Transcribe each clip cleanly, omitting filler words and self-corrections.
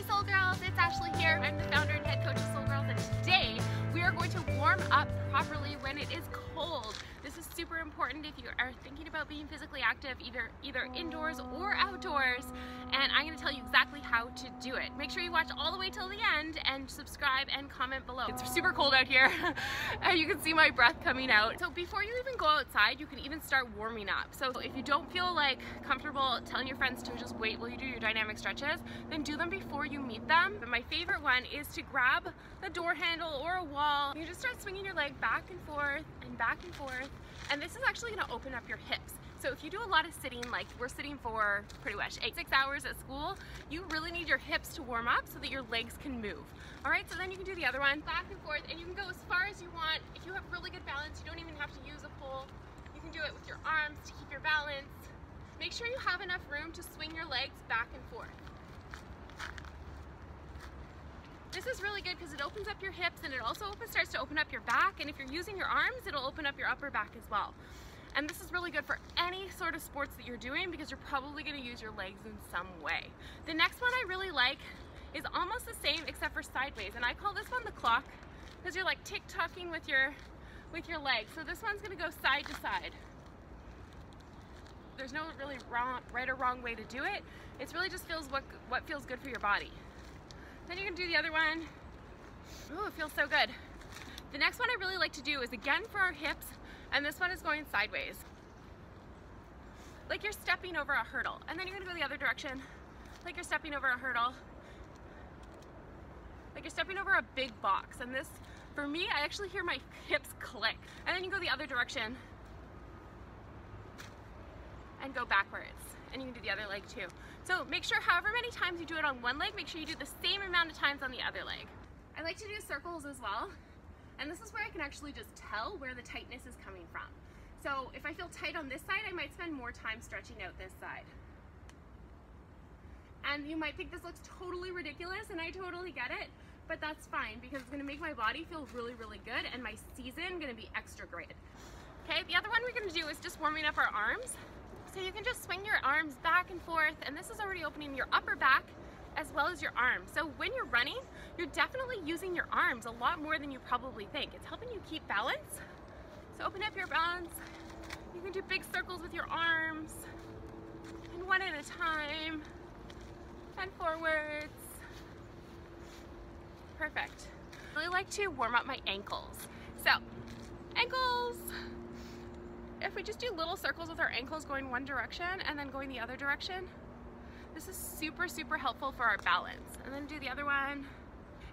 Hey Soul Girls, it's Ashley here. I'm the founder and head coach of Soul Girls, and today we are going to warm up properly when it is cold. This is super important if you are thinking about being physically active, either indoors or outdoors, and I'm going to tell you exactly how to do it. Make sure you watch all the way till the end and subscribe and comment below. It's super cold out here and you can see my breath coming out. So before you even go outside, you can even start warming up. So if you don't feel like comfortable telling your friends to just wait while you do your dynamic stretches, then do them before you meet them. But my favorite one is to grab the door handle or a wall. You just start swinging your leg back and forth and back and forth. And this is actually going to open up your hips. So if you do a lot of sitting, like we're sitting for pretty much 6 hours at school, you really need your hips to warm up so that your legs can move. All right, so then you can do the other one, back and forth, and you can go as far as you want. If you have really good balance, you don't even have to use a pole. You can do it with your arms to keep your balance. Make sure you have enough room to swing your legs back and forth. This is really good because it opens up your hips, and it also starts to open up your back, and if you're using your arms, it'll open up your upper back as well. And this is really good for any sort of sports that you're doing because you're probably going to use your legs in some way. The next one I really like is almost the same except for sideways, and I call this one the clock because you're like tick-tocking with your legs. So this one's going to go side to side. There's no really right or wrong way to do it. It really just feels what feels good for your body. Then you can do the other one. Oh, it feels so good. The next one I really like to do is again for our hips, and this one is going sideways. Like you're stepping over a hurdle, and then you're gonna go the other direction. Like you're stepping over a hurdle. Like you're stepping over a big box. And this, for me, I actually hear my hips click. And then you go the other direction and go backwards. And you can do the other leg too. So make sure however many times you do it on one leg, make sure you do the same amount of times on the other leg. I like to do circles as well. And this is where I can actually just tell where the tightness is coming from. So if I feel tight on this side, I might spend more time stretching out this side. And you might think this looks totally ridiculous, and I totally get it, but that's fine because it's gonna make my body feel really, really good and my season gonna be extra great. Okay, the other one we're gonna do is just warming up our arms. So you can just swing your arms back and forth, and this is already opening your upper back as well as your arms. So when you're running, you're definitely using your arms a lot more than you probably think. It's helping you keep balance. So open up your balance. You can do big circles with your arms, and one at a time, and forwards. Perfect. I really like to warm up my ankles. So, ankles. If we just do little circles with our ankles going one direction and then going the other direction, this is super, super helpful for our balance. And then do the other one.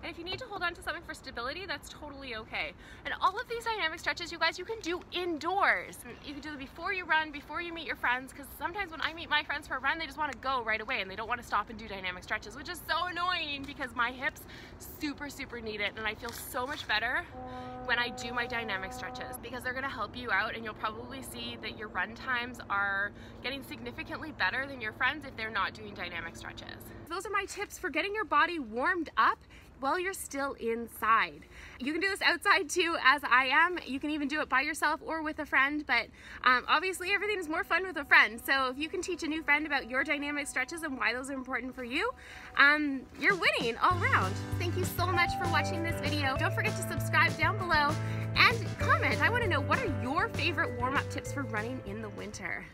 And if you need to hold on to something for stability, that's totally okay. And all of these dynamic stretches, you guys, you can do indoors. You can do them before you run, before you meet your friends, because sometimes when I meet my friends for a run, they just want to go right away and they don't want to stop and do dynamic stretches, which is so annoying because my hips super, super need it. And I feel so much better when I do my dynamic stretches because they're going to help you out, and you'll probably see that your run times are getting significantly better than your friends if they're not doing dynamic stretches. Those are my tips for getting your body warmed up while you're still inside. You can do this outside too, as I am. You can even do it by yourself or with a friend, but obviously everything is more fun with a friend. So if you can teach a new friend about your dynamic stretches and why those are important for you, you're winning all around. Thank you so much for watching this video. Don't forget to subscribe down below and comment. I want to know, what are your favorite warm-up tips for running in the winter?